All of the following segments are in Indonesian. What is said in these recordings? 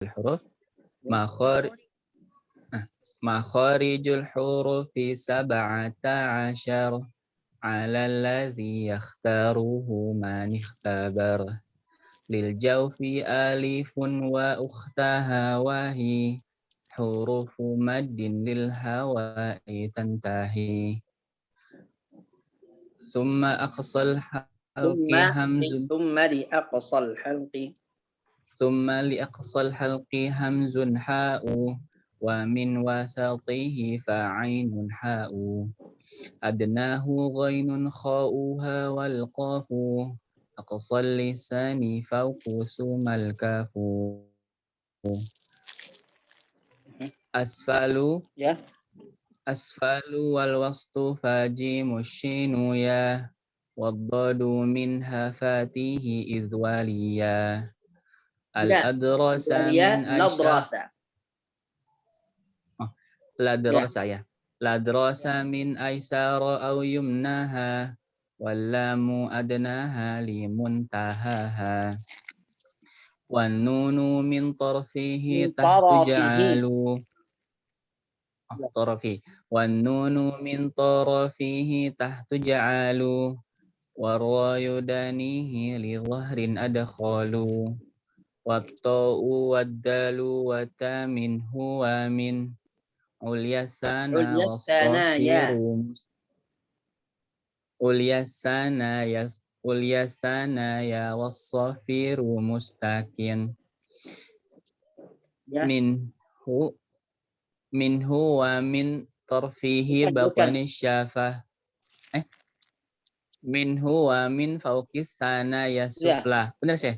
الحروف مخارج مخارج الحروف 17 على الذي يختاره من اختبر للجوف ألف وأختها وهي حروف مد للهواء تنتهي ثم أقصى الحلق همز ثم لأقصى الحلق ثم لأقصى الحلق همز حاء ومن وسطه فعين حاء أدناه غين خاؤها والقاف أقصى اللسان فوق ثم الكاف أسفل ya. أسفل والوسط فجيم الشين يا والضاد منها فاتيه إذ وليا الأدرس من أيسر لا دراسة يا لا دراسة من أيسر أو يمناها واللام أدناها لمنتهاها والنون من طرفه تحت جعل طرفه والنون من طرفه تحت جعل والراء يدانيه لظهر أدخال والطاء والدال والتاء من هو من عليا الثنا والصافر عليا الثنايا والصافر مستكن منه ومن طرفه بطن الشافة منه ومن فوق الثنايا السفلى benar sih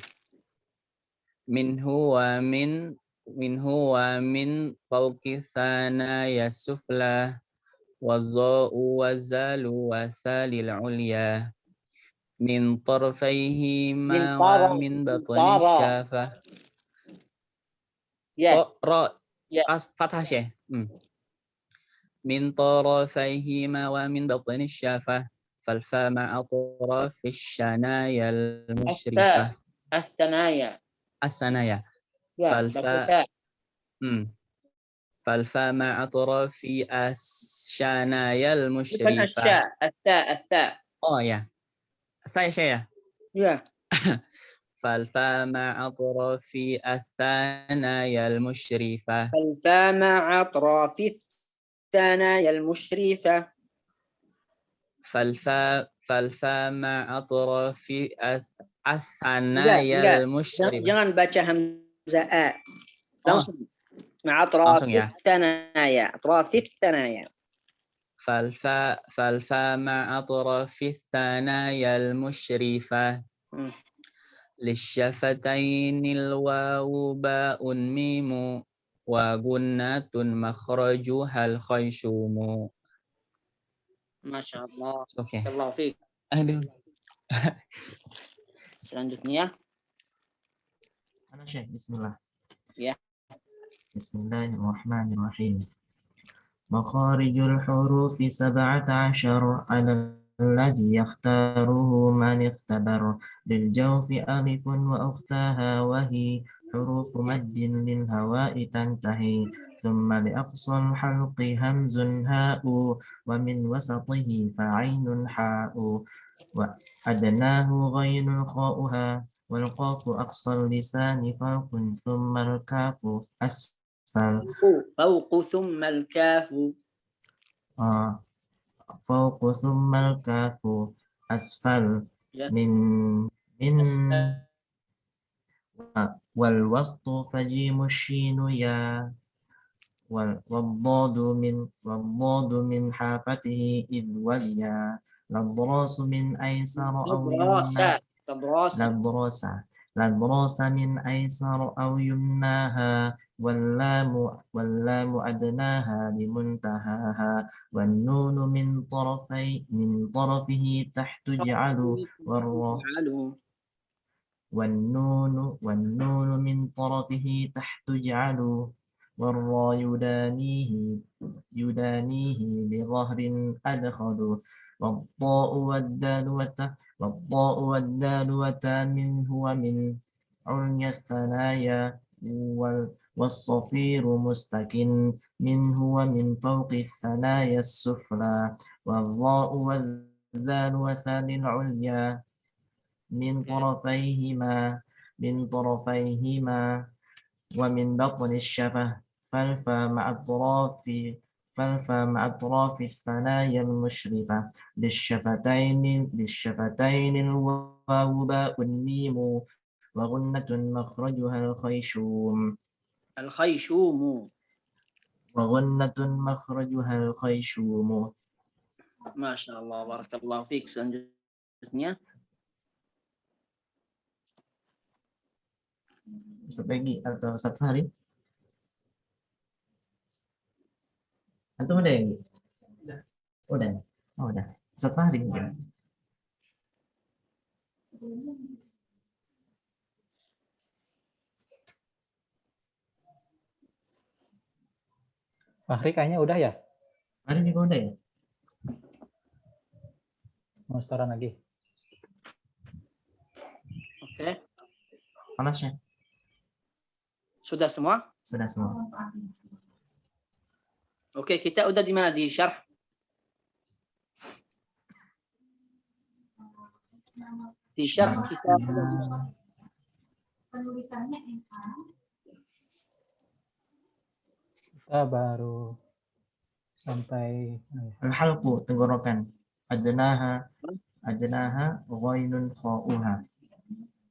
منه ومن فوق الثنايا السفلى والظاء والزال والثال العليا من طرفيهما ومن بطن الشافة فتحة شيء من طرفيهما ومن بطن الشافة فالفاء مع أطراف الشنايا المشرفة الثنايا فالفاء مع أطراف الشنايا المشرفة التاء ya saya فالفاء مع أطراف الثنايا المشرفة فالفاء مع أطراف الثنايا المشرفة فالفاء مع أطراف الثنايا المشرفة jangan baca hamzah a langsung مع أطراف الثنايا أطراف الثنايا فالفاء مع أطراف الثنايا المشرفة للشفتين الواو باء ميم وغنة مخرجها الخيشوم. Masya Allah. Oke. Allah fiik. Aduh. Selanjutnya. Ana Syekh, bismillah. Ya. Bismillahirrahmanirrahim. Makharijul hurufi 17 ala الذي يختاره من اختبر للجوف ألف وأختها وهي حروف مد للهواء تنتهي ثم لأقصى الحلق همز هاء ومن وسطه فعين حاء وأدناه غين خاؤها والقاف أقصى اللسان فوق ثم الكاف أسفل فوق ثم الكاف فوق ثم الكاف أسفل من والوسط فجيم الشين يا والضاد من حافته إذ وليا للضراس من أيسر أو يمنى للضراس من أيسر أو يمناها واللام أدناها لمنتهاها والنون من طرفه تحت جعل والنون من طرفه تحت جعل والراء يدانيه بظهر أدخل والطاء والدال وتا منه ومن عليا الثنايا والصفير مستكن منه ومن فوق الثنايا السفلى والضاء والذال وثاني العليا من طرفيهما ومن بطن الشفة فالفا مع أطراف الثنايا المشرفة للشفتين الواو باء الميم وغنة مخرجها الخيشوم Masya Allah, barakallahu fiik. Selanjutnya. Ustaz Peggy atau Ustaz Fahri? Antum udah ya? Udah. Oh, udah. Ustaz Fahri mungkin. Fahri kayaknya udah ya? Fahri juga udah ya? Mau setoran lagi? Oke. Panasnya? Sudah semua? Sudah semua. Oke, kita udah di mana di syarh? Di syarh kita penulisannya MA. Kita baru sampai Al-halqu, tenggorokan. Adnaha ghainun kha'uha.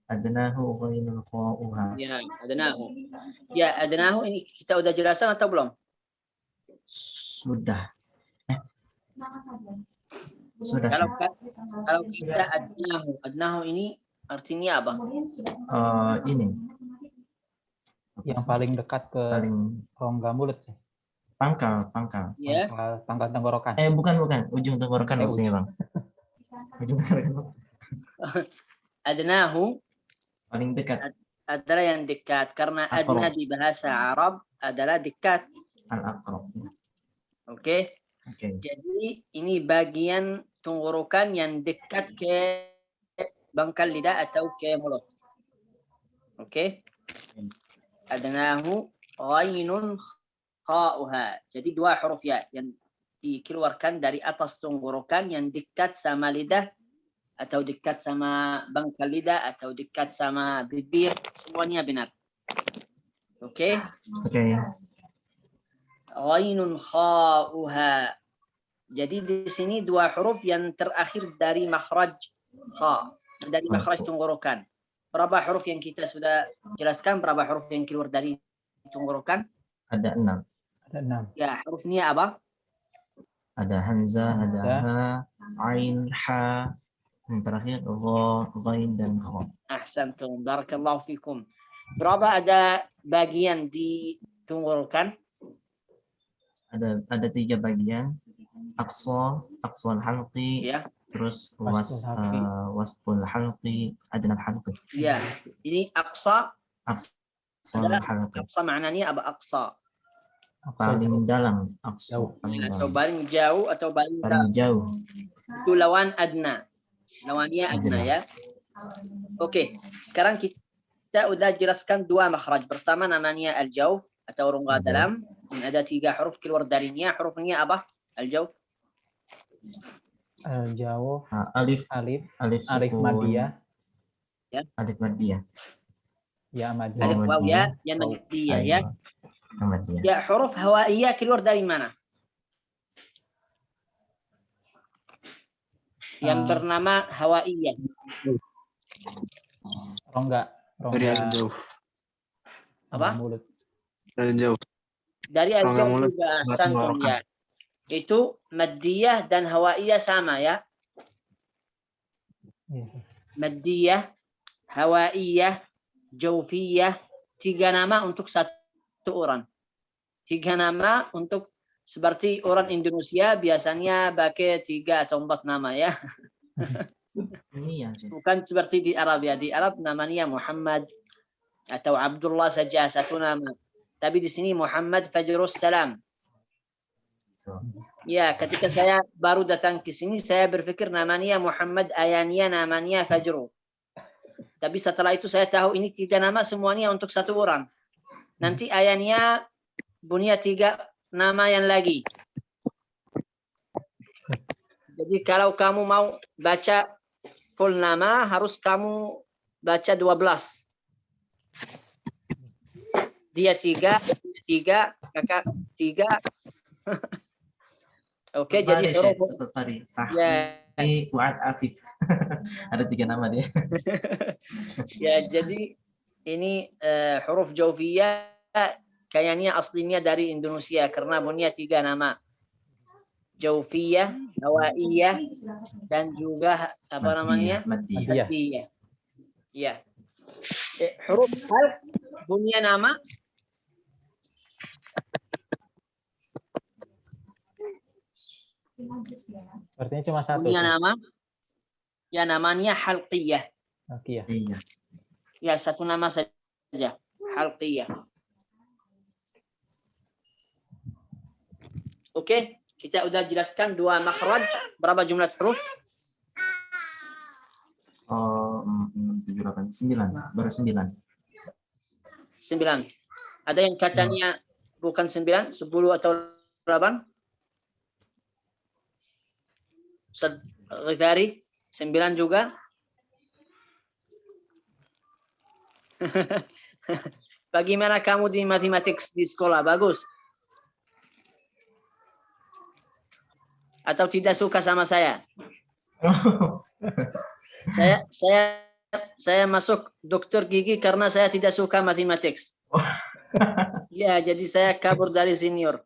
Adnahu ghainun kha'uha. Ya, adnahu. Ya, adnahu ini kita udah jelasan atau belum? Sudah. Nama saja. Sudah. Kalau kita adnahu ini artinya apa? Ini yang paling dekat ke paling rongga mulut sih. pangkal. Ya. Pangkal tenggorokan. Bukan. Ujung tenggorokan maksudnya, Bang. Ujung tenggorokan. Adnahu Paling dekat. adalah yang dekat karena Aqrab. adna di bahasa Arab adalah dekat. Al-aqrab. Oke. Oke. Jadi ini bagian tenggorokan yang dekat ke bangkal lidah atau ke mulut. Oke. Adnahu ghainun kha'uha. Jadi dua huruf ya yang dikeluarkan dari atas tenggorokan yang dekat sama lidah atau dekat sama bangkal lidah atau dekat sama bibir, semuanya benar. Oke. Oke. Ghainun kha'uha. Jadi di sini dua huruf yang terakhir dari makhraj kha, dari makhraj tenggorokan. Berapa huruf yang kita sudah jelaskan? Berapa huruf yang keluar dari tenggorokan? Ada 6. Ada 6. Ya, hurufnya apa? Ada hamzah, ada ha, ain, ha, yang terakhir gha, ghain dan kha. Ahsantum, barakallahu fikum. Berapa ada bagian di tenggorokan? Ada 3 bagian. Aqsal halqi, Ya. terus Wasful wasful halqi, adnal halqi. Ya, ini aqsa. Aqsal halqi. Aqsa maknanya apa? Aqsa. Paling dalam. Aqsa Jauh. paling Atau dalam. paling jauh atau paling Paling jauh. itu lawan adna. Lawannya adna ya. Oke, sekarang kita udah jelaskan dua makhraj. Pertama namanya al-jawf atau rongga dalam. Dan ada 3 huruf keluar darinya. Hurufnya apa? Al-jawf. Jauh. Alif Alif sukun. madiyah. Ya. Alif madiyah. Ya madiyah. Alif waw ya, yang madiyah ya. Madiyah. Ya, huruf hawaiyah keluar dari mana? Yang bernama hawaiyah. Rongga Dari al-jawf. Apa? mulut. Al-jawf. Dari Rongga al-jawf mulut, juga buat ahsantum tenggorokan. ya. Itu maddiyah dan hawaiyah sama ya. Maddiyah, hawaiyah, jawfiyah, 3 nama untuk 1 orang. 3 nama untuk seperti orang Indonesia biasanya pakai 3 atau 4 nama ya. Ini ya. Bukan seperti di Arab ya. Di Arab namanya Muhammad atau Abdullah saja 1 nama. Tapi di sini Muhammad Fajrus Salam. Ya, ketika saya baru datang ke sini saya berpikir namanya Muhammad Ayania, namanya Fajru. Tapi setelah itu saya tahu ini 3 nama semuanya untuk 1 orang. Nanti ayatnya punya 3 nama yang lagi. Jadi kalau kamu mau baca full nama, harus kamu baca 12. Dia 3, kakak 3. Oke, jadi huruf. Ya. Ini Fuad Afif. Ada 3 nama dia. Ya, jadi ini huruf Jaufiyah kayaknya aslinya dari Indonesia karena punya 3 nama. Jaufiyah, Hawaiyah, dan juga apa namanya? Maddiyah. Maddiyah. Ya. Huruf hal punya nama Sepertinya cuma satu. punya tuh. nama. Ya, namanya halqiyah. Oke ya. Iya. Ya, satu nama saja. Halqiyah. Oke, kita udah jelaskan 2 makhraj. Berapa jumlah huruf? 7, 8, 9. Baru 9. 9. Ada yang katanya bukan 9, 10 atau 8? Ustaz Ghifari, 9 juga? Bagaimana kamu di matematik di sekolah? Bagus? Atau tidak suka sama saya? Saya masuk dokter gigi karena saya tidak suka matematik. Ya, jadi saya kabur dari senior.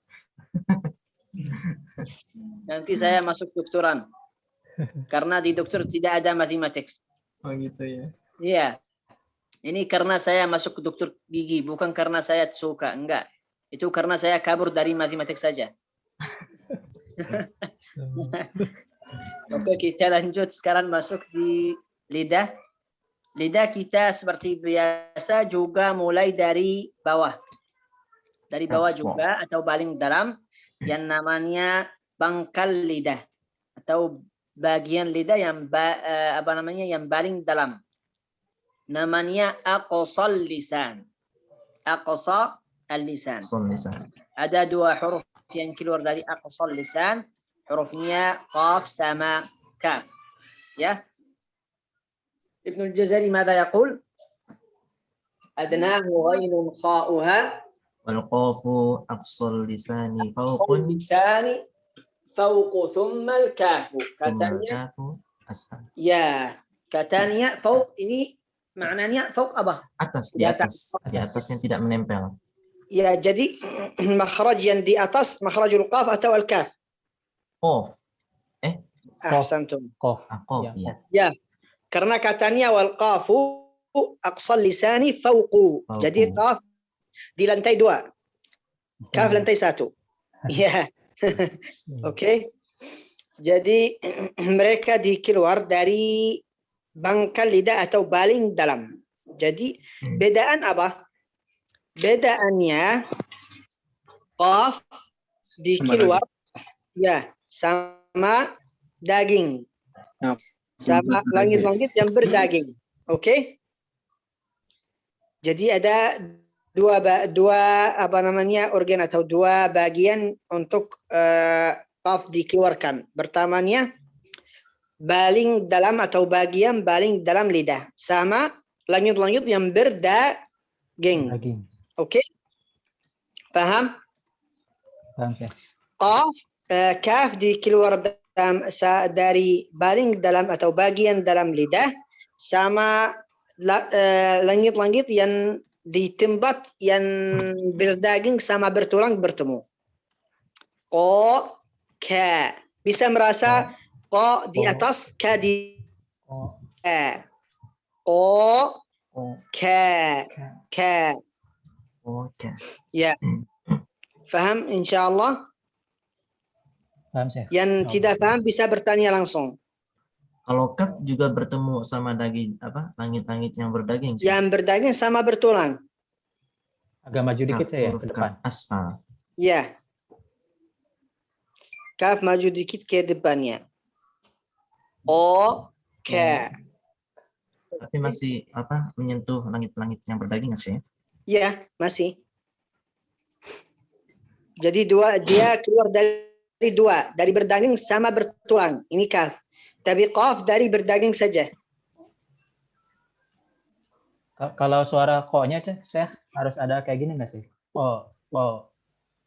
Nanti saya masuk doktoran. Karena di dokter tidak ada matematik. Oh gitu ya. Iya. Ini karena saya masuk ke dokter gigi, bukan karena saya suka. Enggak. Itu karena saya kabur dari matematik saja. Oke, kita lanjut sekarang masuk di lidah. Lidah kita seperti biasa juga mulai dari bawah. Dari bawah juga atau paling dalam yang namanya pangkal lidah atau bagian lidah yang yang paling dalam. Namanya aqsal lisan. Aqsa al-lisan. Ada 2 huruf yang keluar dari aqsal lisan. Hurufnya qaf sama kaf. Ya. Ibnu Jazari ماذا يقول؟ أدناه غين خاؤها والقاف أقصى اللسان فوق اللسان فوق ثم الكاف. ثم Katanya الكاف أسفل. ya, katanya fauq ini maknanya fauq apa? Atas, di atas. Di atas yang tidak menempel. Ya, jadi makhraj yang di atas makhrajul qaf atau al-kaf? Qaf. Ahsantum. Qaf. Qaf ya. Ya, karena katanya wal qafu aqsal lisani fauqu. Jadi qaf di lantai 2. Kaf lantai 1. Ya. Oke. Jadi mereka dikeluar dari pangkal lidah atau paling dalam. Jadi bedaan apa? Bedaannya qaf dikeluar ya sama daging. Sama langit-langit yang berdaging. Oke? Jadi ada dua organ atau 2 bagian untuk qaf dikeluarkan. Pertamanya paling dalam atau bagian paling dalam lidah sama langit-langit yang berdaging. Oke? Paham? Paham saya. Qaf kaf dikeluar dari paling dalam atau bagian dalam lidah sama langit-langit yang di tempat yang berdaging sama bertulang bertemu. Qa, ka. Bisa merasa qa di atas, ka di ka. Qa, ka, ka. Oke. Ya. Faham insyaallah? Paham saya. Yang tidak paham bisa bertanya langsung. Kalau kaf juga bertemu sama daging langit-langit yang berdaging. Yang berdaging sama bertulang. Agak maju dikit saya ke depan. Asfal. Ya. Kaf maju dikit ke depannya. O, ka. Tapi masih menyentuh langit-langit yang berdaging nggak sih? Ya, masih. Jadi dia keluar dari dua, dari berdaging sama bertulang. Ini kaf. Tapi qaf dari berdaging saja. Kalau suara ko-nya, Syekh, harus ada kayak gini nggak sih? Oh,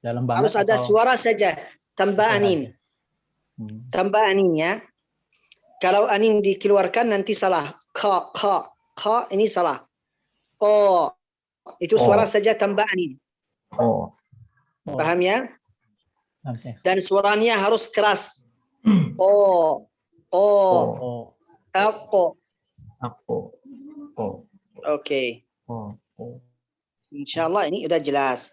dalam banget Harus ada atau suara saja tanpa suara anin. aja? Hmm. Tanpa aninnya. Kalau anin dikeluarkan nanti salah. Ka ini salah. Oh, itu suara saja tanpa anin. Oh. Paham ya? Paham, Syekh. Dan suaranya harus keras. Oh. Ako. Oh. Oke. Oh. Insyaallah ini udah jelas.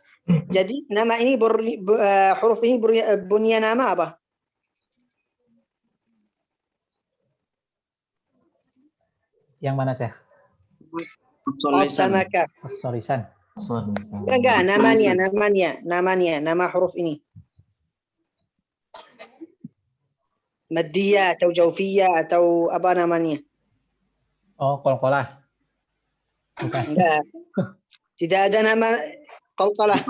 Jadi nama ini huruf ini bunyian nama apa? Yang mana, Syekh? Sama kaf. Sorry, San. Enggak, namanya, nama huruf ini. Maddiyah atau jaufiyah atau apa namanya? Oh, qalqalah. Bukan. Enggak. Tidak ada nama qalqalah.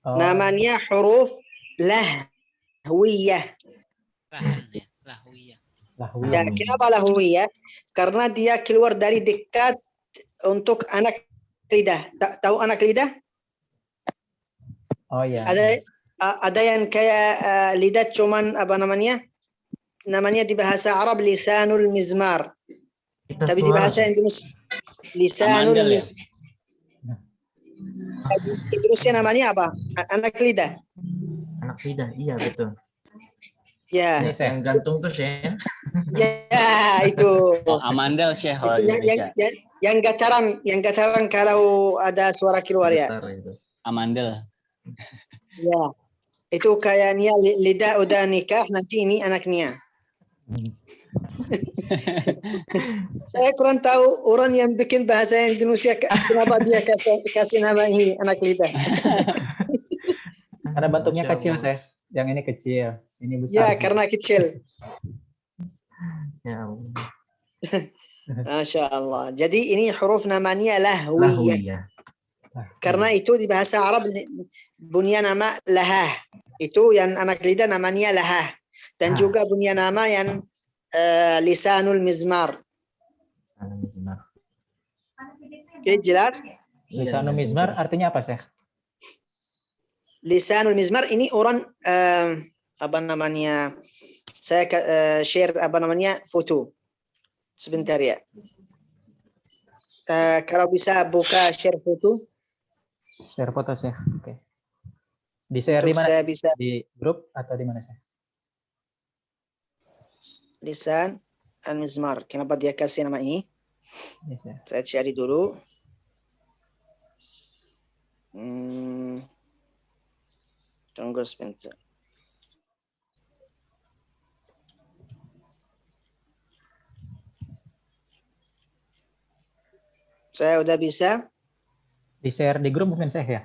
Oh, Namanya huruf lahwiyah. Lahwiyah. lahwi. Ya, kenapa lahwiyah? Karena dia keluar dari dekat untuk anak lidah. Tahu anak lidah? Oh iya. Ada yang kayak lidah cuman apa namanya? Namanya di bahasa Arab lisanul mizmar. Tapi di bahasa Indonesia lisanul Amandel, ya? Indonesia namanya apa? Anak lidah. Anak lidah, iya betul. Ya. Ini, Syekh. Yang gantung tuh ya. Ya, itu. Oh, amandel, Syekh. Oh, Itu Indonesia. yang getaran kalau ada suara keluar ya. Amandel. Ya. Itu kayaknya lidah udah nikah, nanti ini anaknya. Saya kurang tahu orang yang bikin bahasa Indonesia kenapa dia kasih nama ini anak lidah. Karena bentuknya kecil, Syekh. Yang ini kecil, ini besar. Ya, karena kecil. Ya. Masya Allah. Jadi ini huruf namanya lahwiyah. Karena itu di bahasa Arab bunyian nama lahah. Itu yang anak lidah namanya lahah. Dan juga bunyian nama yang lisanul mizmar. Oke, jelas? Lisanul mizmar artinya apa, Syekh? Lisanul mizmar ini orang apa namanya? Saya share apa namanya? Foto. Sebentar ya. Kalau bisa buka share foto. Share foto, Syekh. Oke. Di share di mana? Saya bisa Di grup atau di mana, Syekh? lisan al-mizmar. Kenapa dia kasih nama ini? Yes, ya. Saya cari dulu. Tunggu sebentar. Saya udah bisa. Di share di grup mungkin, Syekh, ya?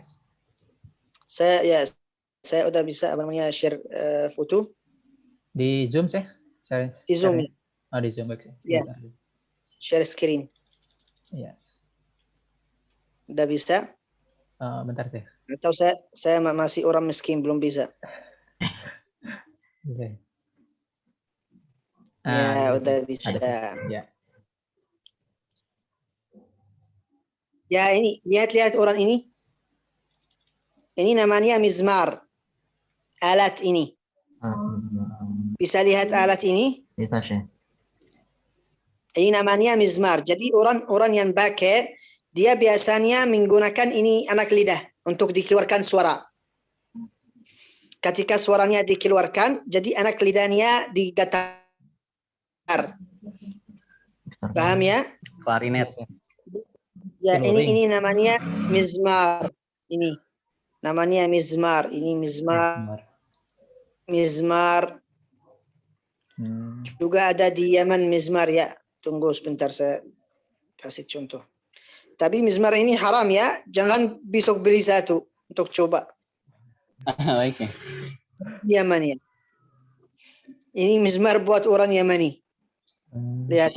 Saya udah bisa apa namanya share foto Di Zoom, Syekh? di Zoom. Oh, di Zoom, baik. Ya. Share screen. Iya. Udah bisa? Bentar, Syekh. Atau saya masih orang miskin belum bisa. Oke. Ya, udah bisa. Ya. Ya, ini lihat orang ini. Ini namanya mizmar. Alat ini. Bisa lihat alat ini? Bisa, Syekh. Ini namanya mizmar. Jadi orang yang pakai dia biasanya menggunakan ini anak lidah untuk dikeluarkan suara. Ketika suaranya dikeluarkan, jadi anak lidahnya digetar. Paham ya? Klarinet. Ya, ini namanya mizmar. Ini namanya mizmar. Ini mizmar. Juga ada di Yaman mizmar ya. Tunggu sebentar saya kasih contoh. Tapi mizmar ini haram ya. Jangan besok beli satu untuk coba. Baik, Syekh. Yaman ya. Ini mizmar buat orang Yamani. Lihat.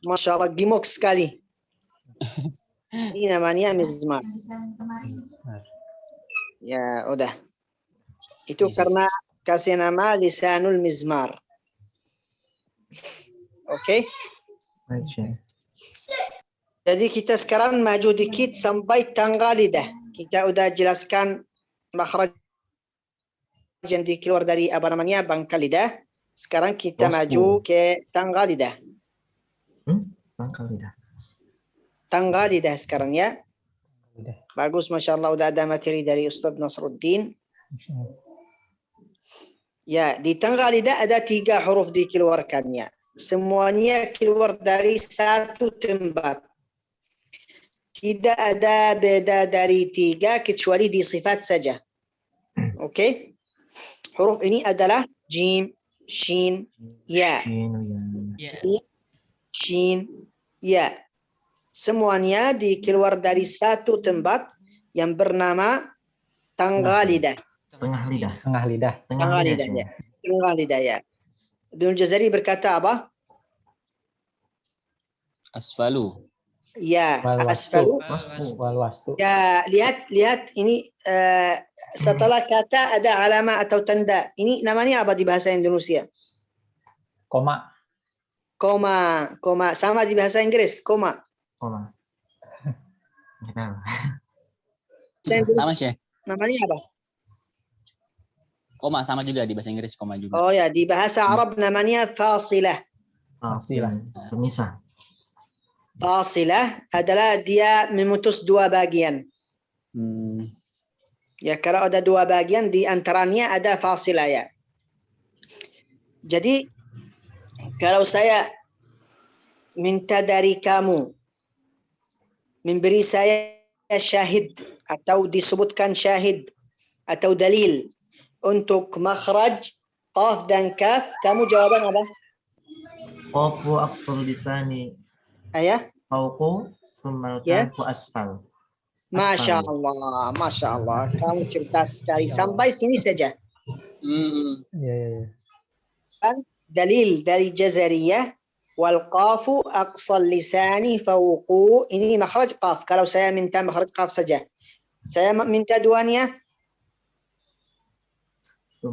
Masya Allah, gemuk sekali. Ini namanya mizmar. Mizmar. Ya, udah. Itu karena kasih nama lisanul mizmar. Oke. Baik, Syekh. Jadi kita sekarang maju dikit sampai tanggal lidah. Kita udah jelaskan makhraj yang dikeluar dari apa namanya pangkal lidah. Sekarang kita Wasfu. maju ke tanggal lidah. Pangkal lidah. Tanggal lidah sekarang ya. Lidah. Bagus, Masya Allah udah ada materi dari Ustadz Nasruddin. Ya, di tanggal lidah ada 3 huruf dikeluarkannya. Semuanya keluar dari satu tempat. Tidak ada beda dari 3 kecuali di sifat saja. Oke? Huruf ini adalah jim, shin, ya. Shin, ya. Semuanya dikeluar dari satu tempat yang bernama tanggal lidah. Tengah lidah. Tengah lidah. Tengah lidah, ya. Tengah lidah, ya. Ibnu Jazari berkata apa? Asfalu. Ya, Wal asfalu. Wal wastu. Ya, lihat ini setelah kata ada alamat atau tanda. Ini namanya apa di bahasa Indonesia? Koma. Koma. Sama di bahasa Inggris, koma. Koma. Nggak tahu. Bahasa Inggris Sama sih. namanya apa? Koma sama juga di bahasa Inggris koma juga. Oh ya, di bahasa Arab namanya fasilah. Fasilah. Pemisah. Fasilah adalah dia memutus 2 bagian. Ya, kalau ada 2 bagian di antaranya ada fasilah ya. Jadi kalau saya minta dari kamu memberi saya syahid atau disebutkan syahid atau dalil untuk makhraj qaf dan kaf, kamu jawaban apa? Qafu aqsul lisani Ayah? fauqu thumma Ya. kafu asfal. Masya Allah, kamu cerdas sekali. Sampai sini saja. Ya. Dalil dari Jazariyah wal qafu aqsal lisani fawqu. Ini makhraj qaf. Kalau saya minta makhraj qaf saja. Saya minta duanya.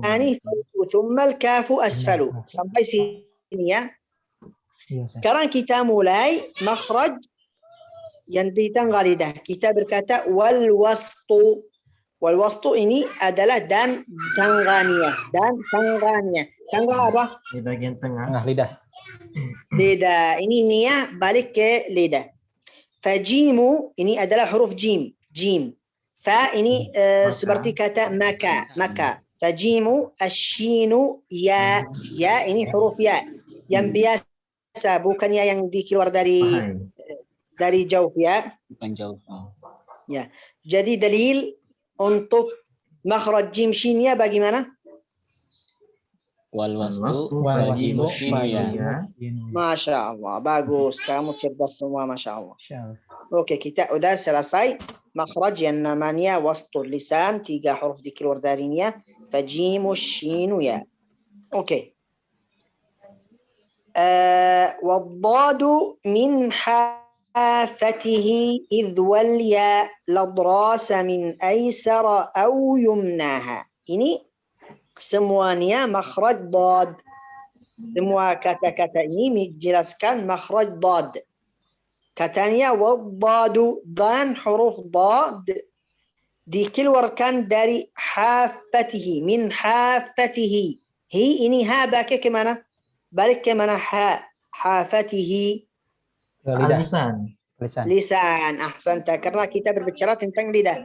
Ani fawqu thumma al kafu asfalu. Sampai sini ya. Sekarang kita mulai makhraj yang di tanggal lidah. Kita berkata wal wastu. Wal wastu ini adalah dan tangannya. Tangga apa? Di bagian tengah. Tengah lidah. Lidah. Ini niah balik ke lidah. Fajimu ini adalah huruf jim. Jim. Fa ini seperti kata maka. Fajimu asyinu ya. Ya ini huruf ya. Yang biasa bukannya yang dikeluar dari jauh ya. Bukan jauh. Ya. Jadi dalil untuk makhraj jim shin ya bagaimana? Wal wastu Wal wajibu wastu, shinu ya. Masya Allah, bagus. Kamu cerdas semua, Masya Allah. Insyaallah. Oke, kita udah selesai makhraj yang namanya wastul lisan, 3 huruf dikeluar darinya. Fajimu shinu ya. Oke. Waddadu min hafatihi idh wal ya ladrasa min aysara aw yumnaha. Ini semuanya makhraj dad. Semua kata-kata ini menjelaskan makhraj dad. Katanya waddadu dan huruf dad dikeluarkan dari hafatihi, min hafatihi. Hi ini ha balik ke mana? Balik ke mana ha? Hafatihi. Lisan. Lisan. Ahsanta. Karena kita berbicara tentang lidah.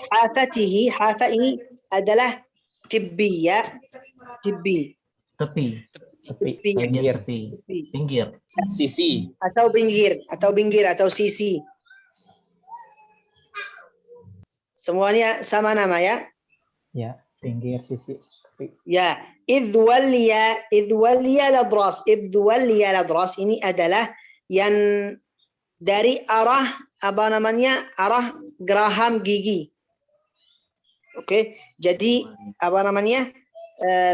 Hafatihi. Hafa ini adalah tibbi ya. Tibbi. Tepi. Pinggir. Pinggir. Sisi. Atau pinggir. Atau sisi. Semuanya sama nama ya. Ya, pinggir, sisi. Ya, idh waliya ladras. Idh waliya ladras ini adalah yang dari arah apa namanya? Arah geraham gigi. Oke. Jadi apa namanya?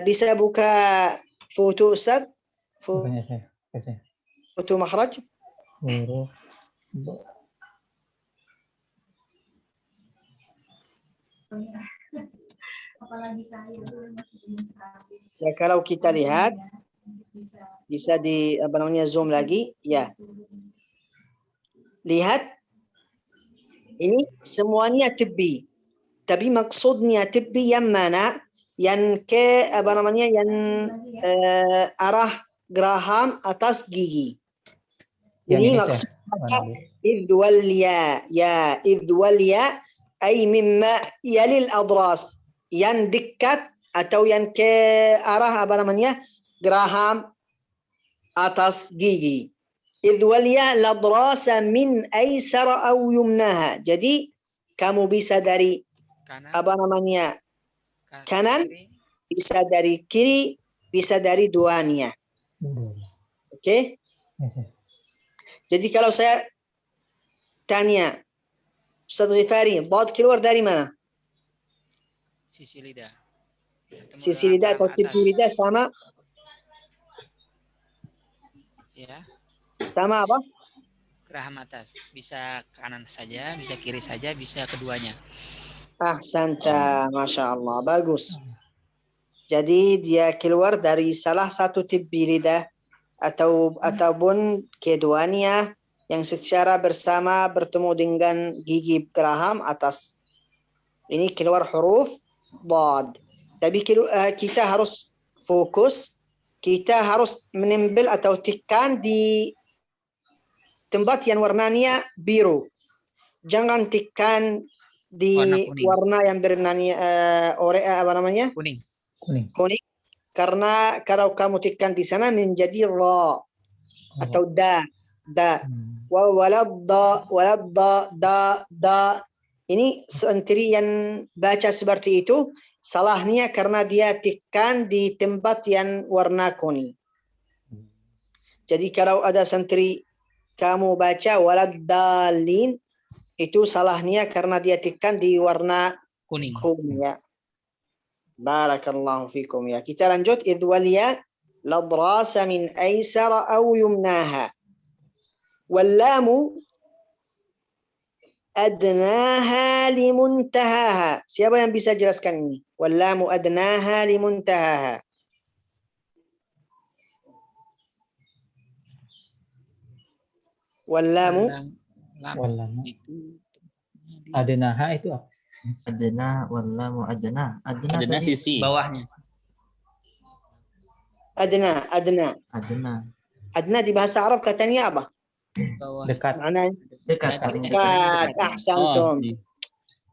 Bisa buka foto Ustaz? Foto makhraj? Apalagi saya masih belum tahu. Ya, kalau kita lihat bisa di apa namanya zoom lagi, ya. Lihat ini semuanya tibbi. Tapi maksudnya tibbi yang mana? Yang ke apa namanya yang arah geraham atas gigi. Yang Ini ini maksudnya idh wal ya, ya idh wal ya ay mimma yalil adras, yang dekat atau yang ke arah apa namanya geraham atas gigi. Idh wal ya ladrasa min aysara aw yumnaha. Jadi kamu bisa dari apa namanya kanan, bisa dari kiri, bisa dari duanya. Oke? Jadi kalau saya tanya, Ustaz Ghifari, dad keluar dari mana? Sisi lidah. Sisi lidah atau tipi lidah sama? Ya. Sama apa? Geraham atas. Bisa kanan saja, bisa kiri saja, bisa keduanya. Ahsanta, Masya Allah, bagus. Jadi dia keluar dari salah satu tipi lidah ataupun keduanya yang secara bersama bertemu dengan gigi geraham atas. Ini keluar huruf dad. Tapi kita harus fokus, kita harus menempel atau tekan di tempat yang warnanya biru. Jangan tekan di warna yang bernanya apa namanya? Kuning. Kuning. Karena kalau kamu tekan di sana menjadi ra atau da. Walad da. Ini santri yang baca seperti itu salahnya karena dia tekan di tempat yang warna kuning. Jadi kalau ada santri kamu baca walad dalin, itu salahnya karena dia tekan di warna kuning ya. Barakallahu fikum ya. Kita lanjut. Idh wal ya ladrasa min aysara aw yumnaha. Wal lamu adnaha limuntahaha. Siapa yang bisa jelaskan ini? Wal lamu adnaha limuntahaha. Wal lamu Itu adnaha itu apa? Adna wallamu adna. Adna adna tadi sisi bawahnya. adna. Adna di bahasa Arab katanya apa? Bawah. Dekat. Mana? dekat paling Dekat. Ahsantum.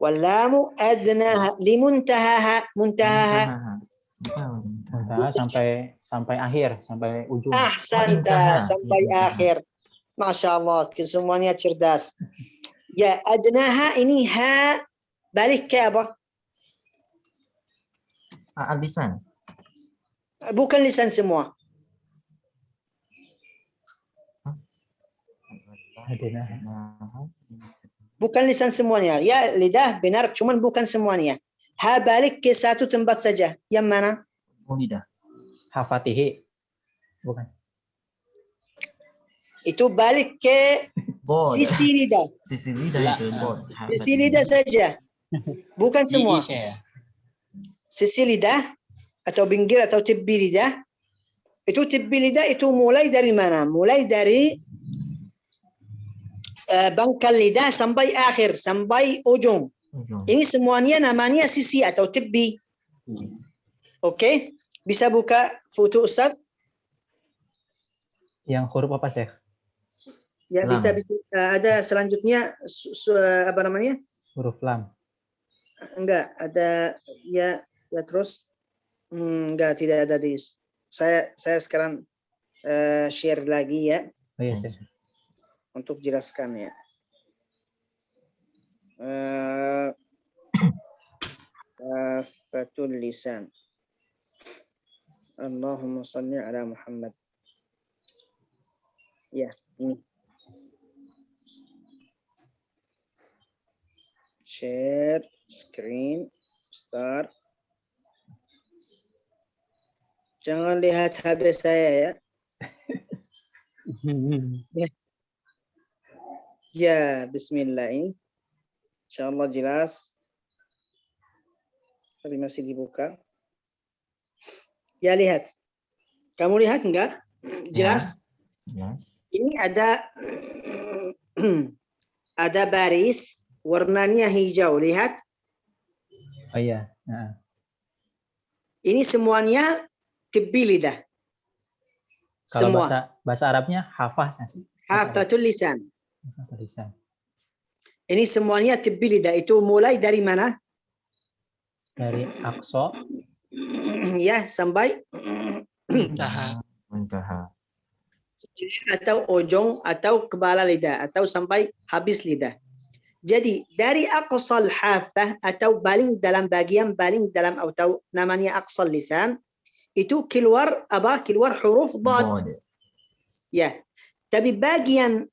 Wallamu adnaha limuntahaha. Muntahaha. Muntaha sampai akhir, sampai ujung. Ahsanta, sampai akhir. Masya Allah, semuanya cerdas. Ya, adnaha ini ha balik ke apa? Al-lisan. Bukan lisan semua. Bukan lisan semuanya. Ya, lidah benar, cuman bukan semuanya. Ha balik ke satu tempat saja. Yang mana? Lidah. Hafatihi. Bukan. Itu balik ke Bod. sisi lidah. Sisi lidah itu bod. Sisi lidah saja. Bukan semua. Sisi lidah atau pinggir atau tepi lidah. Itu tepi lidah itu mulai dari mana? Mulai dari pangkal lidah sampai akhir, sampai ujung. Ini semuanya namanya sisi atau tepi. Oke? Bisa buka foto Ustaz? Yang huruf apa, Syekh? Ya, Lam. bisa ada selanjutnya apa namanya? Huruf lam. Enggak, ada ya terus enggak, tidak ada di saya sekarang share lagi ya Oh iya, Syekh. untuk jelaskan ya. Fatul lisan. Allahumma salli ala Muhammad. Ya, ini. Share screen start. Jangan lihat HP saya ya. Ya, bismillah ini. Insyaallah jelas. Tapi masih dibuka. Ya, lihat. Kamu lihat enggak? Jelas? Yes. Ini ada ada baris warnanya hijau. Lihat. Oh iya. Nah, Ini semuanya tibbi lidah. kalau Semua. bahasa Arabnya hafah sih. Hafatul lisan. Hafah lisan. Ini semuanya tibbi lidah. Itu mulai dari mana? Dari aqsa Ya, sampai Muntaha. atau ujung atau kepala lidah atau sampai habis lidah. Jadi dari aqsal hafah atau bagian paling dalam atau namanya aqsal lisan itu keluar apa? Keluar huruf dad. Bod. Ya. Tapi bagian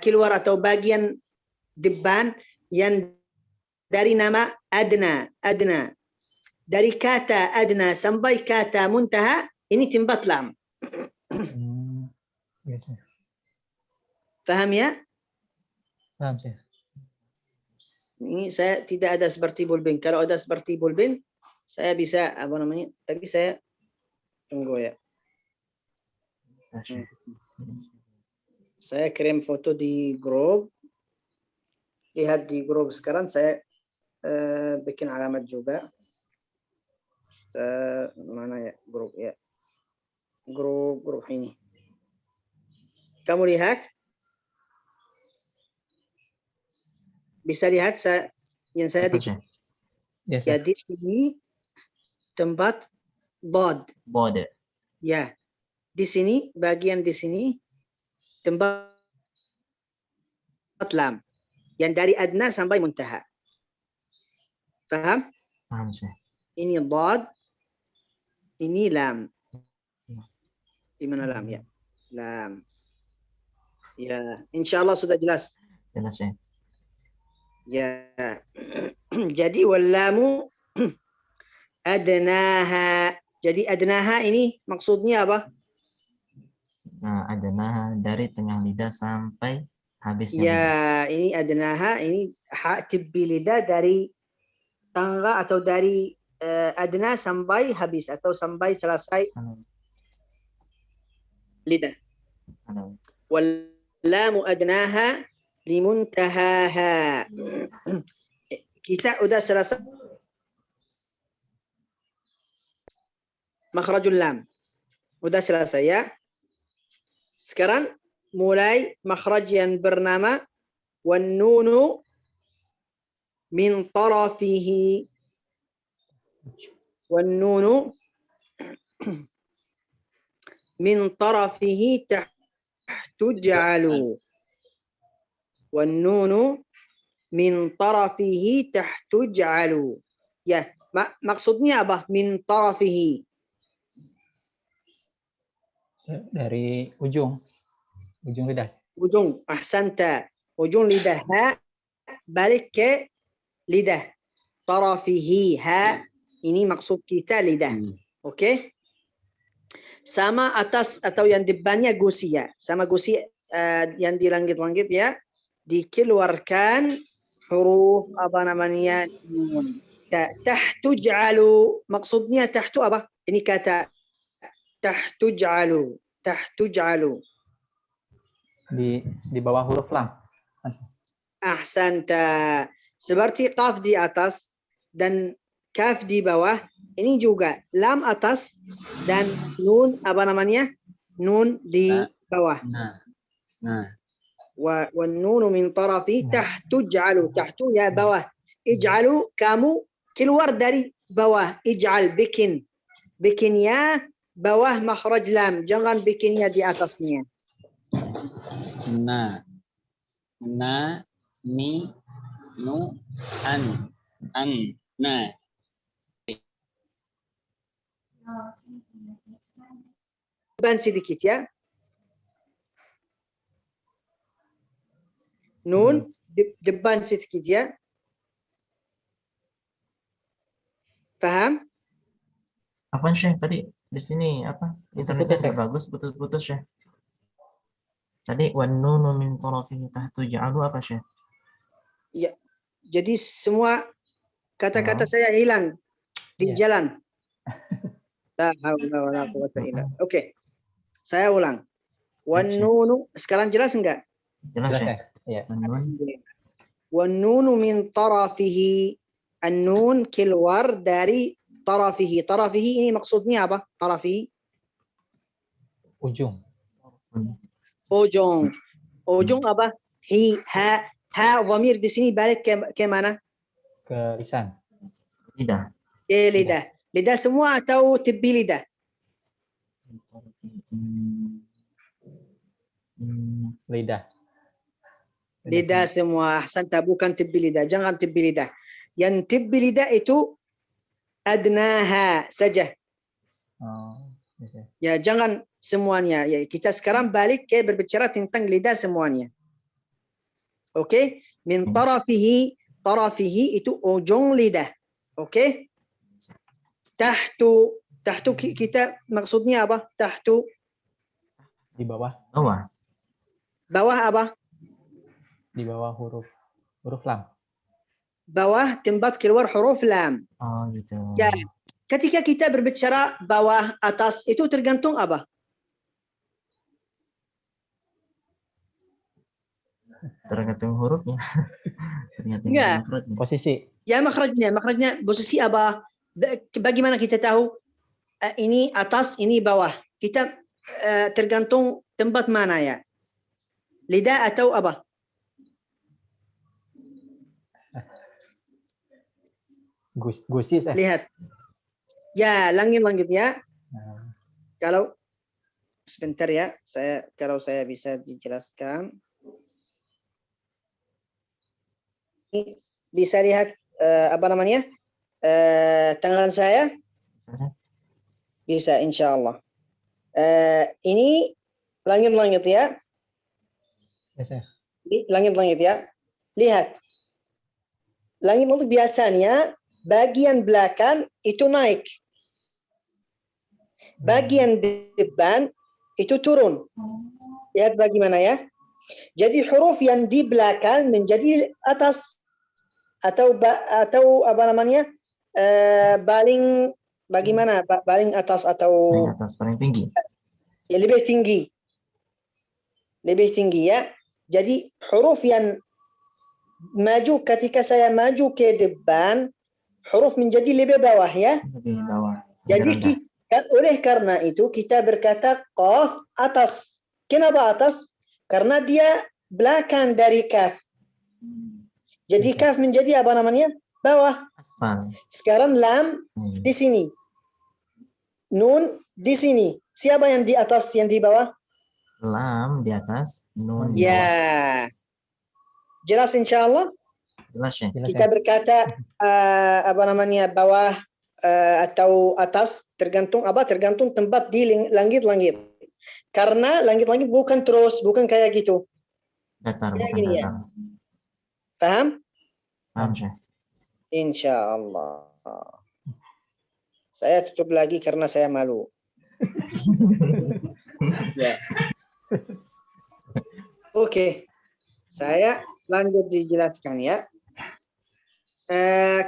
keluar atau bagian depan yang dari nama adna. Dari kata adna sampai kata muntaha ini tempat lam. Iya, Syekh. Faham ya? Paham, Syekh. Ini saya tidak ada seperti bulbin. Kalau ada seperti bulbin, saya bisa apa namanya? Tapi saya tunggu ya. Saya kirim foto di grup. Lihat di grup sekarang saya bikin alamat juga. Mana ya grup ya? Grup ini. Kamu lihat? Bisa lihat yang saya di Yes, ya, di sini tempat bod. Bod. Ya. Di sini bagian di sini tempat lam. Yang dari adna sampai muntaha. Faham? Paham, Syekh. Ini bod. Ini lam. Di mana lam ya? Lam. Ya, insyaallah sudah jelas. Jelas, Syekh. Ya. Jadi wallamu adnaha. Jadi adnaha ini maksudnya apa? Nah, adnaha dari tengah lidah sampai habisnya lidah. Ya, ini adnaha ini hak tibbi lidah dari tangga atau dari adna sampai habis atau sampai selesai lidah. Wallamu adnaha limuntahaha. Kita udah selesai makhrajul lam. Udah selesai ya. Sekarang mulai makhraj yang bernama wan nunu min tarafihi. Wan nunu min tarafihi tahtuj'alu. Wan nunu min tarafihi tahtuj'alu. Ya, maksudnya apa? Min tarafihi. Dari ujung lidah. Ujung, ahsanta. Ujung lidah ha balik ke lidah. Tarafihi ha ini maksud kita lidah. Oke? Sama atas atau yang depannya gusia. Sama gusi yang di langit-langit ya. Dikeluarkan huruf apa namanya? Tahtuj'alu. Maksudnya tahtu apa? Ini kata tahtuj'alu. Tahtuj'alu. Di bawah huruf lam. Ahsanta. Seperti qaf di atas dan kaf di bawah. Ini juga lam atas dan nun apa namanya? Nun di bawah. Wa nunu min tarafi tahtuj'alu. Tahtu ya bawah. Ij'alu kamu keluar dari bawah. Ij'al bikin. Bikinnya bawah makhraj lam. Jangan bikinnya di atasnya. Na, mi, nu, an, na. Depan sedikit ya. Nun depan sedikit ya. Paham? Apa Syekh tadi di sini apa? Internetnya nggak bagus, putus-putus Syekh. Tadi wan nunu min tarafihi tahtuj'alu apa Syekh? Ya. Jadi semua Kata-kata saya hilang di Iya. jalan. La haula wala quwwata illa. Oke. Saya ulang. Wan nunu, sekarang jelas enggak? Jelas Jelas ya. ya? Iya. An-nun. Wan nunu min tarafihi. An-nun keluar dari tarafihi. Tarafihi ini maksudnya apa? Tarafihi. Ujung. Ujung. Ujung apa? Ha dhamir di sini balik ke mana? Ke lisan. Lidah. Ke lidah. Lidah semua atau tepi lidah? Lidah. Lidah semua. Ahsanta, bukan tepi lidah. Jangan tepi lidah. Yang tepi lidah itu adnaha saja. Oh, bisa. Ya, jangan semuanya. Ya, kita sekarang balik ke berbicara tentang lidah semuanya. Oke? Min tarafihi. Tarafihi itu ujung lidah. Oke? Tahtu. Tahtu kita maksudnya apa? Tahtu. Di bawah. Bawah. Bawah apa? Di bawah huruf lam. Bawah tempat keluar huruf lam. Oh gitu. Ya, ketika kita berbicara bawah, atas, itu tergantung apa? Tergantung hurufnya. Tergantung Enggak. makhrajnya. Posisi. Ya, makhrajnya posisi apa? Bagaimana kita tahu ini atas, ini bawah? Kita tergantung tempat mana ya? Lidah atau apa? Gusi. Lihat. Ya, langit-langit ya. Nah, Kalau sebentar ya, kalau saya bisa dijelaskan. Ini bisa lihat apa namanya? Tangan saya bisa, insya Allah. Ini langit-langit ya. biasa. Langit-langit ya. Lihat. Langit-langit biasanya bagian belakang itu naik. Bagian depan itu turun. Lihat bagaimana ya. Jadi huruf yang di belakang menjadi atas atau apa namanya? Paling bagaimana? Paling atas atau Paling atas, paling tinggi. ya, lebih tinggi. Lebih tinggi ya. Jadi huruf yang maju ketika saya maju ke depan, huruf menjadi lebih bawah ya. Lebih bawah. Jadi oleh karena itu kita berkata qaf atas. Kenapa atas? Karena dia belakang dari kaf. Jadi kaf menjadi apa namanya? Bawah. Asfal. Sekarang lam di sini. Nun di sini. Siapa yang di atas, yang di bawah? Lam di atas, nun di bawah. Ya. Jelas insyaallah? Jelas ya? Jelas Kita ya? berkata apa namanya, bawah atau atas, tergantung apa? Tergantung tempat di langit-langit. Karena langit-langit bukan terus, bukan kayak gitu. Datar, Kayak bukan gini ya. datar. Paham? Paham, Syekh? Insyaallah. Saya tutup lagi karena saya malu. Ya. Oke. Saya lanjut dijelaskan ya.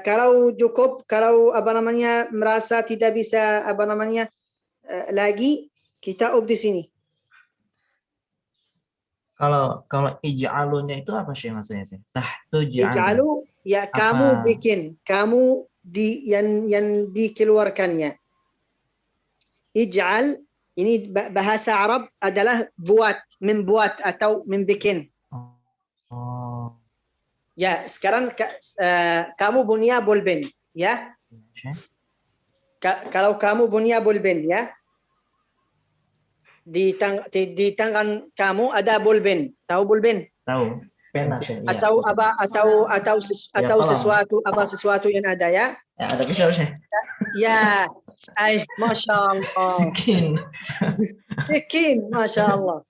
Kalau cukup, kalau apa namanya merasa tidak bisa apa namanya lagi, kita up di sini. Kalau ij'alunya itu apa sih maksudnya sih? Tahtu Ij'alu ya kamu bikin, kamu yang dikeluarkannya. Ij'al ini bahasa Arab adalah buat, membuat atau membikin. Oh. Ya, sekarang kamu punya bolpen, ya. Kalau kamu punya bolpen, ya. Di tangan kamu ada bolpen. Tahu bolpen? Tahu. Pena, Syekh. Iya. Atau apa? Atau sesuatu yang ada, ya. Ya, ada pisau, Syekh. Ya, masya Allah. Sekin, masya Allah.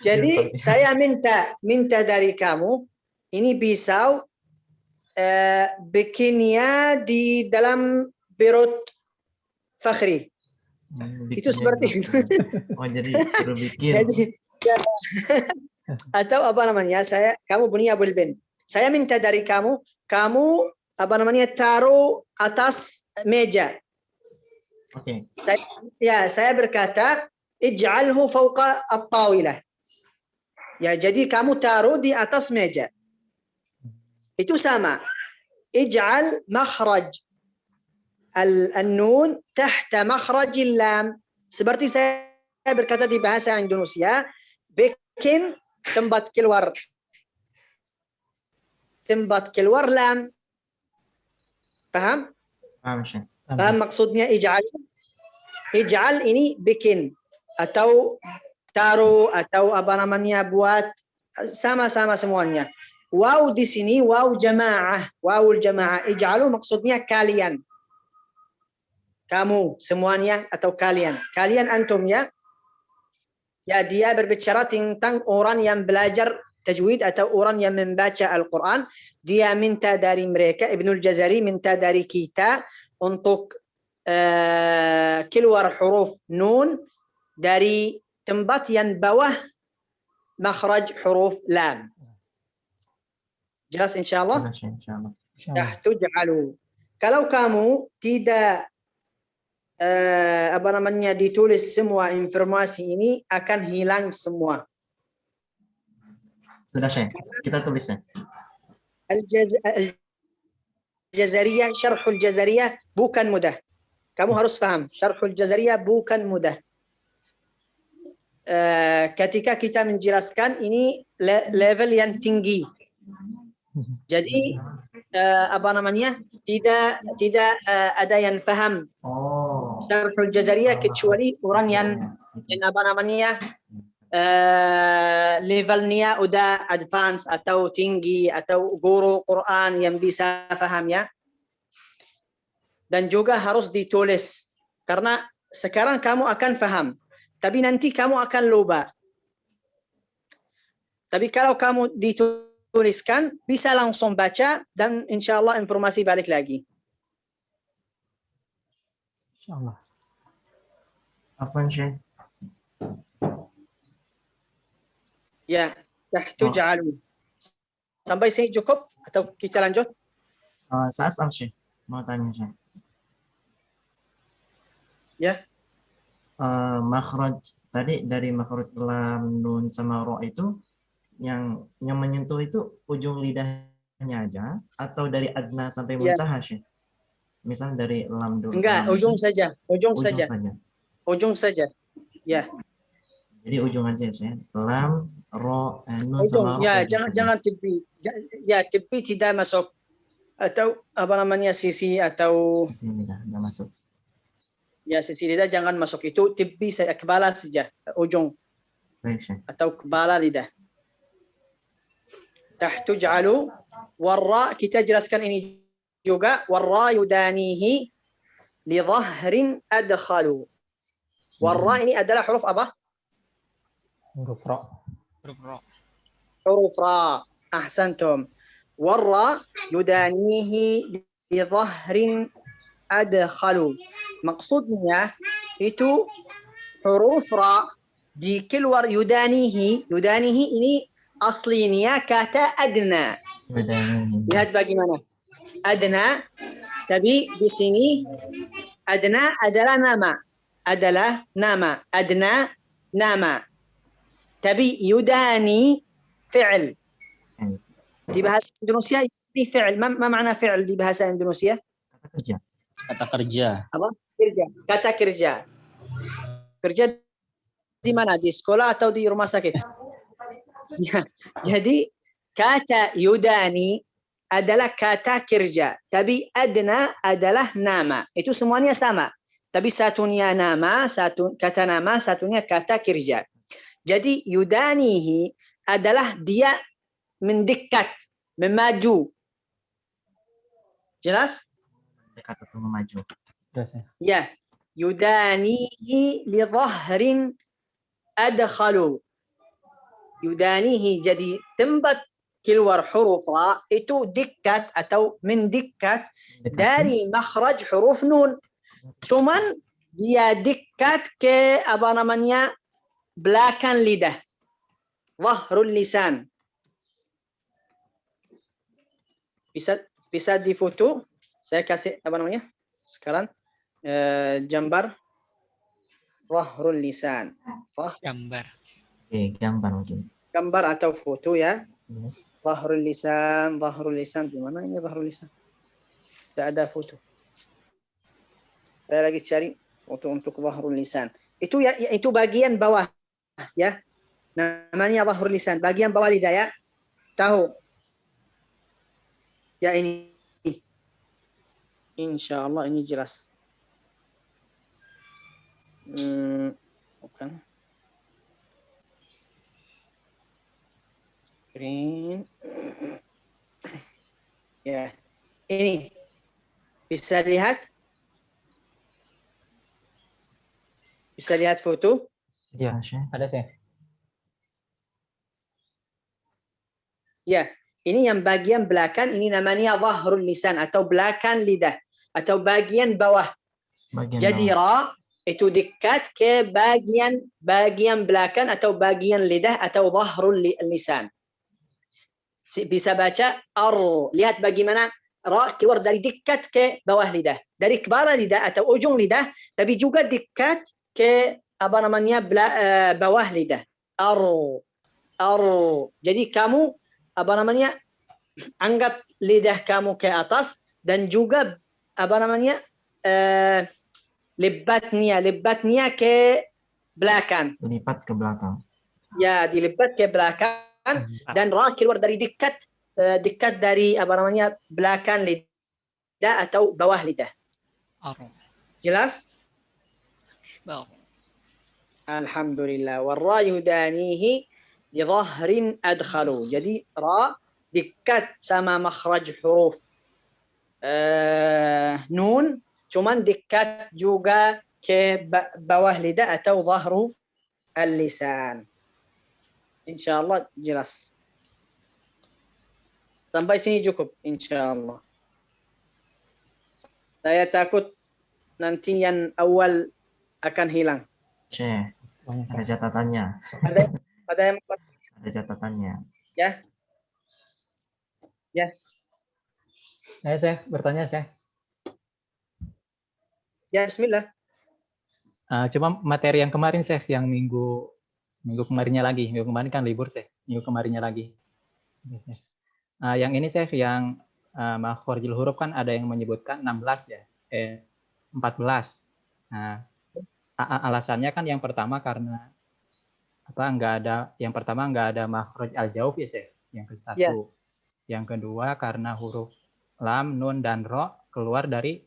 Jadi saya minta dari kamu ini pisau bikinnya di dalam perut Fakhri. Itu seperti itu. Oh, jadi suruh bikin. Jadi, atau apa namanya? Kamu punya bolpen. Saya minta dari kamu taruh atas meja. Oke. Ya, saya berkata ij'alhu fawqa at-tawilah. Ya, jadi kamu taruh di atas meja. Itu sama. Ij'al makhraj al-nun tahta makhraj al-lam. Seperti saya berkata di bahasa Indonesia, bikin tempat keluar lam. Paham? Paham, Syekh. Paham maksudnya ij'al? Ij'al ini bikin atau taruh atau apa namanya buat, sama-sama semuanya. Waw di sini waw jamaah, wawul jamaah. Ij'alu maksudnya kalian. Kamu semuanya atau kalian. Kalian antum ya. Ya, dia berbicara tentang orang yang belajar tajwid atau orang yang membaca Al-Quran. Dia minta dari mereka, Ibnul Jazari minta dari kita untuk keluar huruf nun dari tempat yang bawah makhraj huruf lam. Jelas insyaallah? Insyaallah. Tahtu ja'alu. Kalau kamu tidak ditulis semua informasi ini, akan hilang semua. Sudah, Syekh. Kita tulis ya. Al-Jazariyah, Syarhul Jazariyah bukan mudah. Kamu harus paham, Syarhul Jazariyah bukan mudah. Ketika kita menjelaskan ini level yang tinggi. Jadi tidak ada yang paham Syarhul Jazariyah kecuali orang yang levelnya udah advance atau tinggi atau guru Quran yang bisa paham ya. Dan juga harus ditulis karena sekarang kamu akan paham, tapi nanti kamu akan lupa. Tapi kalau kamu dituliskan bisa langsung baca dan insya Allah informasi balik lagi. Insyaallah. Afwan, Syekh. Ya, tahtu ja'alu. Sampai sini cukup atau kita lanjut? Saya Syekh. Mau tanya, Syekh. Ya. Makhraj tadi dari makhraj lam, nun sama ro itu yang menyentuh itu ujung lidahnya aja atau dari adna sampai muntaha, Syekh? Misal dari lam dulu. Enggak, ujung saja. Ujung saja. Ujung saja. Ya. Jadi ujung aja, Syekh. Lam, ro, nun ujung. sama ro. Ya, jangan tepi. Ya, tepi tidak masuk. Atau sisi atau sisi lidah enggak masuk. Ya, sisi lidah jangan masuk, itu tepi saja, kepala saja, ujung. Baik, Syekh. Atau kepala lidah. Tahtu ja'alu warra, kita jelaskan ini juga, warra yudanihi li dhahrin adkhalu. Warra ini adalah huruf apa? Huruf ra. Huruf ra. Ahsantum. Warra yudanihi li dhahrin adkhalu. Maksudnya itu huruf ra di keluar yudanihi. Yudanihi ini aslinya kata adna. Lihat bagaimana. Adna, tapi di sini adna adalah nama. Adna, nama. Tapi yudani fi'l. Di bahasa Indonesia ini fi'l. Ma makna fi'l di bahasa Indonesia? Kata kerja. Apa? Kerja. Kata kerja. Kerja di mana? Di sekolah atau di rumah sakit? Ya. Jadi kata yudani adalah kata kerja. Tapi adna adalah nama. Itu semuanya sama. Tapi satunya nama, kata nama, satunya kata kerja. Jadi yudanihi adalah dia mendekat, memaju. Jelas? Dekat atau memaju. Ya, yudanihi li dhahrin adkhalu. Yudanihi, jadi tempat keluar huruf ra itu dekat atau mendekat dari makhraj huruf nun. Cuman dia dekat ke belakang lidah. Dhahrul lisan. Bisa bisa difoto. Saya kasih apa namanya? Sekarang gambar dhahrul lisan. Gambar. Oke, gambar mungkin. Gambar atau foto ya. Yes. Dhahrul lisan di mana ini dhahrul lisan? Tidak ada foto. Saya lagi cari foto untuk dhahrul lisan. Itu ya, itu bagian bawah ya. Namanya dhahrul lisan, bagian bawah lidah ya. Tahu? Ya ini. Insyaallah ini jelas. Bukan. Screen. Ya. Ini. Bisa lihat? Bisa lihat foto? Iya, ada sih. Ya, ini yang bagian belakang, ini namanya dhahrul lisan atau belakang lidah atau bagian bawah. Jadi ra itu dekat ke bagian belakang atau bagian lidah atau dhahrul lisan. Bisa baca ar. Lihat bagaimana ra keluar dari dekat ke bawah lidah, dari kepala lidah atau ujung lidah, tapi juga dekat ke apa namanya bawah lidah. Ar. Jadi kamu apa namanya angkat lidah kamu ke atas dan juga apa namanya libatnya ke belakang. Lipat ke belakang. Ya, dilipat ke belakang dan ra keluar dari dekat dari apa namanya belakang lidah atau bawah lidah. Jelas? Alhamdulillah. Warra yudanihi di dhahrin adkhalu. Jadi ra dekat sama makhraj huruf nun, cuman dekat juga ke bawah lidah atau dhahru al-lisan. Insyaallah jelas. Sampai sini cukup insyaallah. Saya takut nanti yang awal akan hilang. Syekh, ada catatannya. Ada yang Ada catatannya. ya? Ya. Saya bertanya, saya. Ya, bismillah. Cuma materi yang kemarin, saya, yang minggu kemarinnya lagi. Minggu kemarin kan libur, saya. Minggu kemarinnya lagi. Yang ini, saya, yang makhorijul huruf kan ada yang menyebutkan 16 ya. 14. Nah, alasannya kan yang pertama karena yang pertama nggak ada makhraj al-jauf ya, saya. Yang ke-1. Yeah. Yang kedua karena huruf lam, nun dan ro keluar dari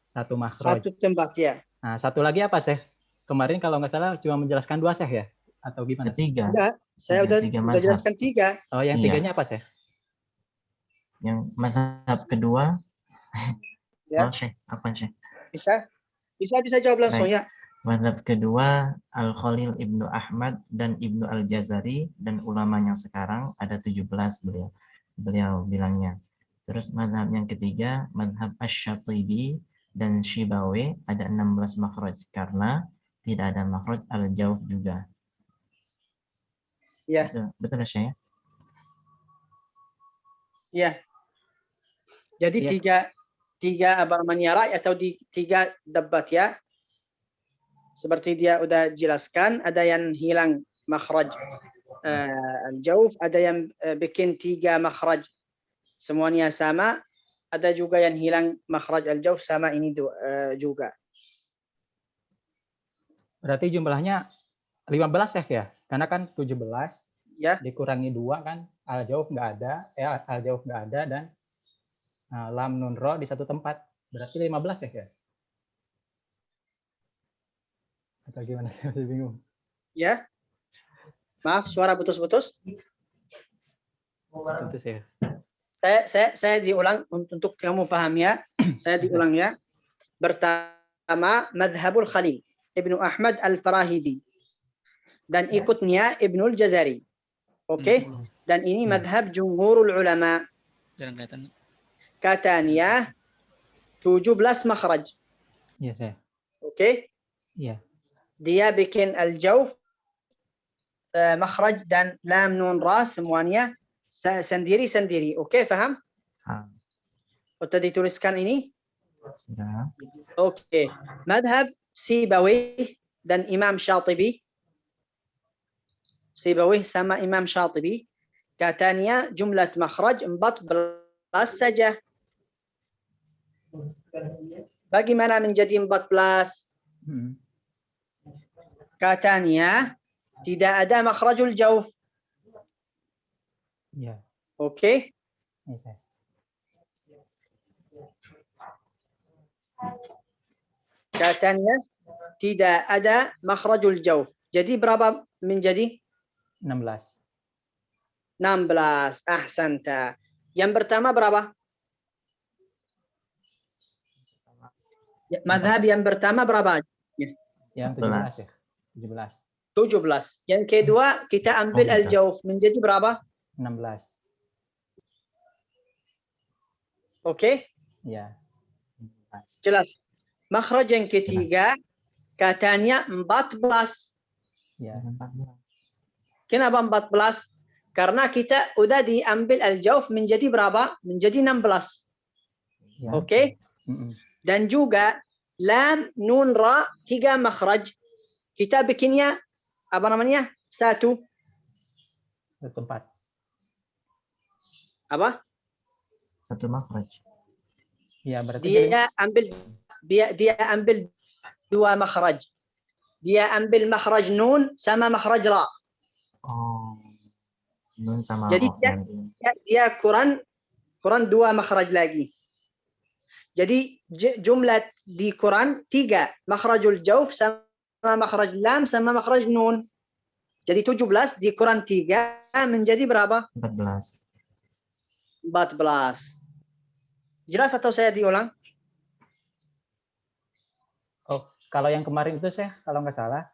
satu makhraj. Satu tempat ya. Nah, satu lagi apa, Syekh? Kemarin kalau nggak salah cuma menjelaskan 2, Syekh ya? Atau gimana? Ketiga. Enggak, saya udah jelaskan 3. Oh, yang 3-nya apa, Syekh? Yang mazhab kedua. Ya. Oh, Syekh, apa, Syekh? Bisa jawab langsung. Baik. Ya. Mazhab kedua Al-Khalil Ibnu Ahmad dan Ibnu Al-Jazari, dan ulama yang sekarang ada 17 beliau bilangnya. Terus mazhab yang ketiga mazhab Asy-Syatibi dan Syibawi ada 16 makhraj karena tidak ada makhraj al-jauf juga. Ya. Betul ya? Ya. Jadi tiga apa namanya ra atau di 3 debat ya. Seperti dia udah jelaskan, ada yang hilang makhraj al-jauf, ada yang bikin 3 makhraj semuanya sama, ada juga yang hilang makhraj al-jauf sama ini juga. Berarti jumlahnya 15 ya? Karena kan 17 ya dikurangi 2 kan al-jauf nggak ada, al-jauf nggak ada, dan lam nun ro di satu tempat. Berarti 15 ya? Atau gimana, saya masih bingung. Ya. Maaf, suara putus-putus. Putus ya. Saya diulang untuk kamu paham ya. Saya diulang ya. Pertama, Madhabul Khalil Ibnu Ahmad Al-Farahidi. Dan ikutnya Ibnul Jazari. Oke? Dan ini madhab jumhurul ulama. Katanya 17 makhraj. Iya, saya. Oke? Iya. Dia bikin al-jauf, makhraj dan lam nun ra semuanya sendiri-sendiri. Oke, faham? Sudah dituliskan ini? Sudah. Oke. Madhab Sibawih dan Imam Syatibi. Sibawih sama Imam Syatibi. Katanya jumlah makhraj 14 saja. Bagaimana menjadi 14? Katanya tidak ada makhrajul jauf. Ya. Oke. Katanya tidak ada makhrajul jauf. Jadi berapa menjadi? 16. 16. Ahsanta. Yang pertama berapa? Madhab yang pertama berapa? Yang 17 ya. 17. 17. Yang kedua kita ambil al-jauf menjadi berapa? 16. Oke? Ya. Jelas. Makhraj yang ketiga katanya 14. Ya. Kenapa 14? Karena kita udah diambil al-jauf menjadi berapa? Menjadi 16. Ya. Oke? Dan juga lam, nun, ra, 3 makhraj. Kita bikinnya apa namanya? 1. Tempat. Apa? 1 makhraj. Ya, berarti dia ambil 2 makhraj. Dia ambil makhraj nun sama makhraj ra. Oh. Nun sama Jadi dia kurang 2 makhraj lagi. Jadi jumlah di Quran 3. Makhrajul jauf sama makhraj lam sama makhraj nun. Jadi 17 di Quran 3 menjadi berapa? 14. 14. Jelas atau saya diulang? Oh, kalau yang kemarin itu saya kalau nggak salah,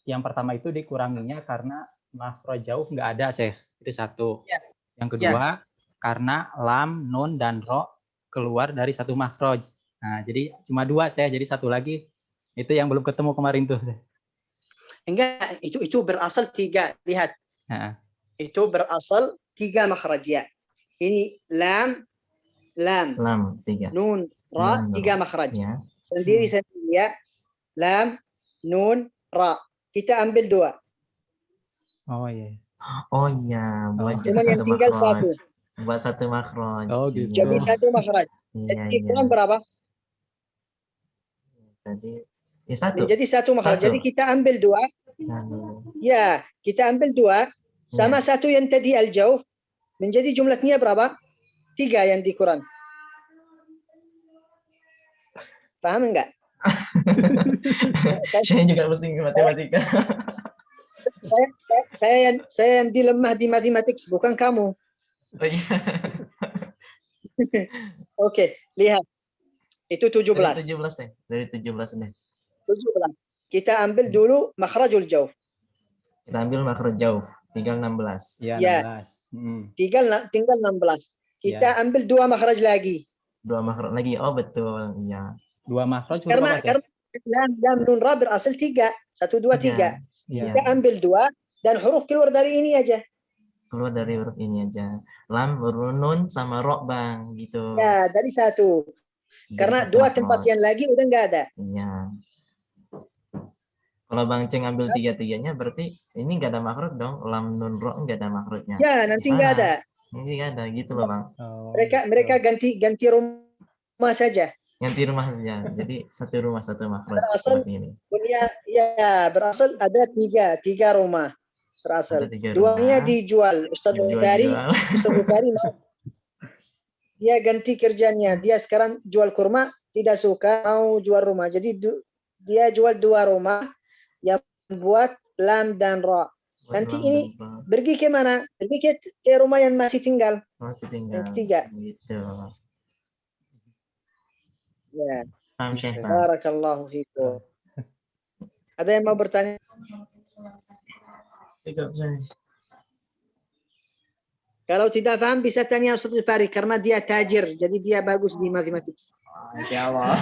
yang pertama itu dikuranginya karena makhraj jauh nggak ada saya. Itu 1. Ya. Yang kedua karena lam, nun dan ro keluar dari 1 makhraj. Nah, jadi cuma 2 saya, jadi 1 lagi itu yang belum ketemu kemarin tuh. Enggak, itu berasal 3. Lihat. Nah. Itu berasal 3 makhraj ya. Ini lam, 3. nun, ra, 3 makhraj. Ya. Sendiri ya. Lam, nun, ra. Kita ambil 2. Oh iya. Oh iya, buat Cuma yang tinggal 1. Buat 1 makhraj. Oh gitu. Jadi 1 makhraj. Jadi kurang berapa? Jadi 1. Jadi 1 makhraj. Jadi kita ambil 2. Ya, kita ambil 2 sama 1 yang tadi al-jauf. Menjadi jumlahnya berapa? 3 yang di Quran. Paham enggak? Saya juga pusing matematika. Saya yang dilemah di matematik, bukan kamu. Oh, iya. Oke, lihat. Itu 17. Dari 17 deh. 17. Kita ambil dulu makhrajul jauf. Kita ambil makhraj jauf, tinggal 16. Ya, 16. Tinggal 16. Kita ambil 2 makhraj lagi. 2 makhraj lagi. Oh, betul. Iya. 2 makhraj karena lam, nun, ra berasal 3. 1, 2, 3. Kita ambil 2 dan huruf keluar dari ini aja. Keluar dari huruf ini aja. Lam, nun sama ro, Bang, gitu. Ya, dari 1. Karena 2 tempat yang lagi udah nggak ada. Iya. Kalau Bang Ceng ambil 3-3-nya berarti ini nggak ada makhraj dong. Lam, nun, ro nggak ada makhrajnya. Ya, nanti nggak ada. Ini nggak ada gitu loh, Bang. Mereka ganti rumah saja. Ganti rumah saja. Jadi 1 rumah 1 makhraj. Berasal berasal ada 3 rumah. Berasal. 2-nya dijual. Ustaz Bukhari dia ganti kerjanya. Dia sekarang jual kurma, tidak suka mau jual rumah. Jadi dia jual 2 rumah yang buat lam dan ra. Nanti ini pergi ke mana? Pergi ke rumah yang masih tinggal. Masih tinggal. Yang 3. Gitu. Ya. Paham, Syekh. Barakallahu fikum. Ada yang mau bertanya? Kalau tidak paham bisa tanya Ustaz Bukhari karena dia tajir, jadi dia bagus di matematik. Insya Allah.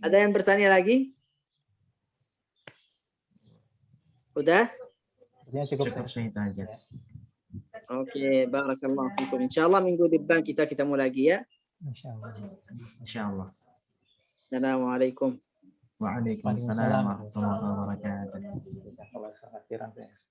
Ada yang bertanya lagi? Udah? Ya, cukup itu aja. Oke, barakallahu fikum. Insyaallah minggu depan kita ketemu lagi ya. Insyaallah. Insyaallah. Assalamualaikum. Waalaikumsalam warahmatullahi wabarakatuh. Jazakallah khairan, Syekh.